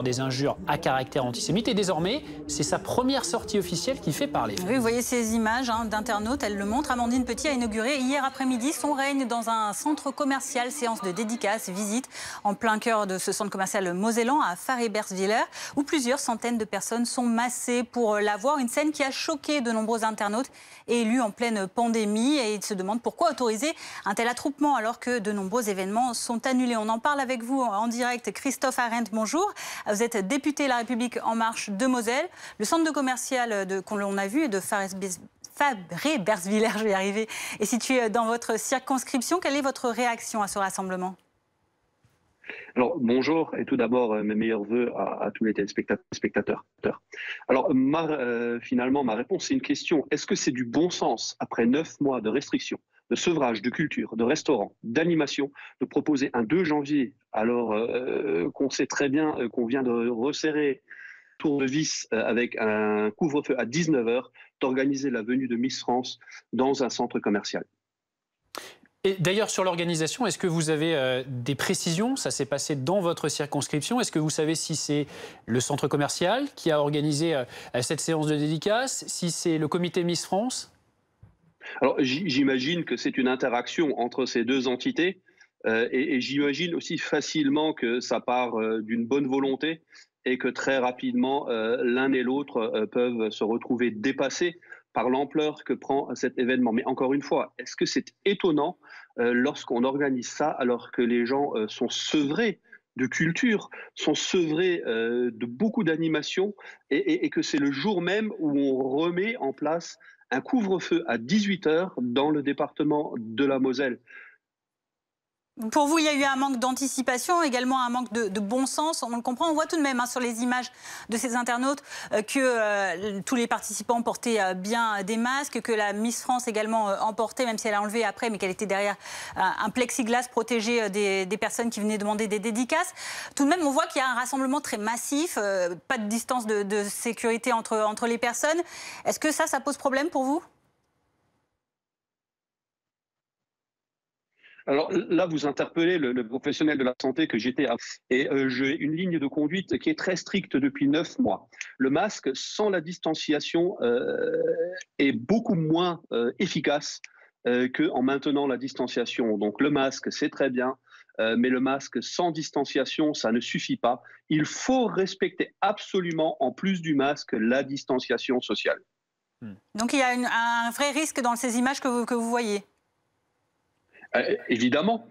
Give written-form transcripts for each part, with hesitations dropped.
des injures à caractère antisémite. Et désormais, c'est sa première sortie officielle qui fait parler. Oui, vous voyez ces images d'internautes, elle le montre. Amandine Petit a inauguré hier après-midi son règne dans un centre commercial, séance de dédicaces, visite en plein cœur de ce centre commercial mosellan à Faribergswiller, où plusieurs centaines de personnes sont massées pour la voir. Une scène qui a choqué de nombreux internautes et élus en pleine pandémie. Et ils se demandent pourquoi autoriser un tel attroupement alors que de nombreux événements sont annulés. On en parle avec vous en direct. Christophe Arendt, bonjour. Vous êtes député La République En Marche de Moselle. Le centre commercial qu'on a vu de Faribergswiller, je vais y arriver, est situé dans votre circonscription. Quelle est votre réaction à ce rassemblement ? Alors, bonjour, et tout d'abord, mes meilleurs voeux à tous les téléspectateurs. Alors, finalement, ma réponse, c'est une question. Est-ce que c'est du bon sens, après 9 mois de restrictions, de sevrage, de culture, de restaurants, d'animation, de proposer un 2 janvier, alors qu'on sait très bien qu'on vient de resserrer tour de vis avec un couvre-feu à 19 h, d'organiser la venue de Miss France dans un centre commercial? Et d'ailleurs, sur l'organisation, est-ce que vous avez des précisions? Ça s'est passé dans votre circonscription. Est-ce que vous savez si c'est le centre commercial qui a organisé cette séance de dédicace, si c'est le comité Miss France? Alors, j'imagine que c'est une interaction entre ces deux entités et j'imagine aussi facilement que ça part d'une bonne volonté et que très rapidement, l'un et l'autre peuvent se retrouver dépassés par l'ampleur que prend cet événement. Mais encore une fois, est-ce que c'est étonnant lorsqu'on organise ça alors que les gens sont sevrés de culture, sont sevrés de beaucoup d'animations et que c'est le jour même où on remet en place un couvre-feu à 18 h dans le département de la Moselle? Pour vous, il y a eu un manque d'anticipation, également un manque de bon sens. On le comprend, on voit tout de même sur les images de ces internautes que tous les participants portaient bien des masques, que la Miss France également en portait, même si elle a enlevé après, mais qu'elle était derrière un plexiglas protégé des personnes qui venaient demander des dédicaces. Tout de même, on voit qu'il y a un rassemblement très massif, pas de distance de sécurité entre les personnes. Est-ce que ça pose problème pour vous ? Alors là, vous interpellez le professionnel de la santé que j'étais et j'ai une ligne de conduite qui est très stricte depuis 9 mois. Le masque sans la distanciation est beaucoup moins efficace qu'en maintenant la distanciation. Donc le masque, c'est très bien, mais le masque sans distanciation, ça ne suffit pas. Il faut respecter absolument, en plus du masque, la distanciation sociale. Donc il y a un vrai risque dans ces images que vous voyez. Évidemment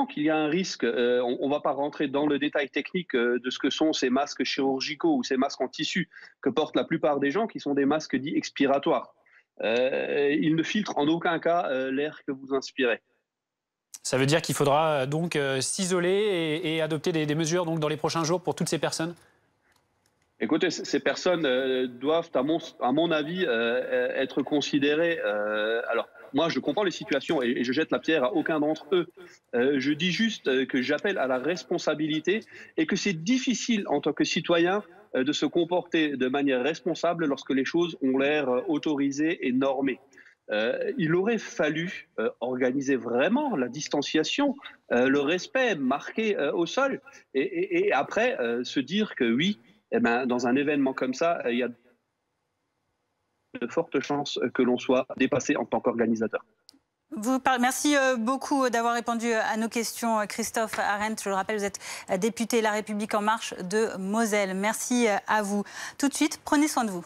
qu'il y a un risque. On ne va pas rentrer dans le détail technique de ce que sont ces masques chirurgicaux ou ces masques en tissu que portent la plupart des gens, qui sont des masques dits expiratoires. Ils ne filtrent en aucun cas l'air que vous inspirez. Ça veut dire qu'il faudra donc s'isoler et adopter des mesures donc, dans les prochains jours pour toutes ces personnes? Écoutez, ces personnes doivent, à mon avis, être considérées. Alors, moi, je comprends les situations et je jette la pierre à aucun d'entre eux. Je dis juste que j'appelle à la responsabilité et que c'est difficile en tant que citoyen de se comporter de manière responsable lorsque les choses ont l'air autorisées et normées. Il aurait fallu organiser vraiment la distanciation, le respect marqué au sol et après se dire que oui, eh ben, dans un événement comme ça, il y a de fortes chances que l'on soit dépassé en tant qu'organisateur. Merci beaucoup d'avoir répondu à nos questions, Christophe Arendt. Je le rappelle, vous êtes député La République En Marche de Moselle. Merci à vous. Tout de suite, prenez soin de vous.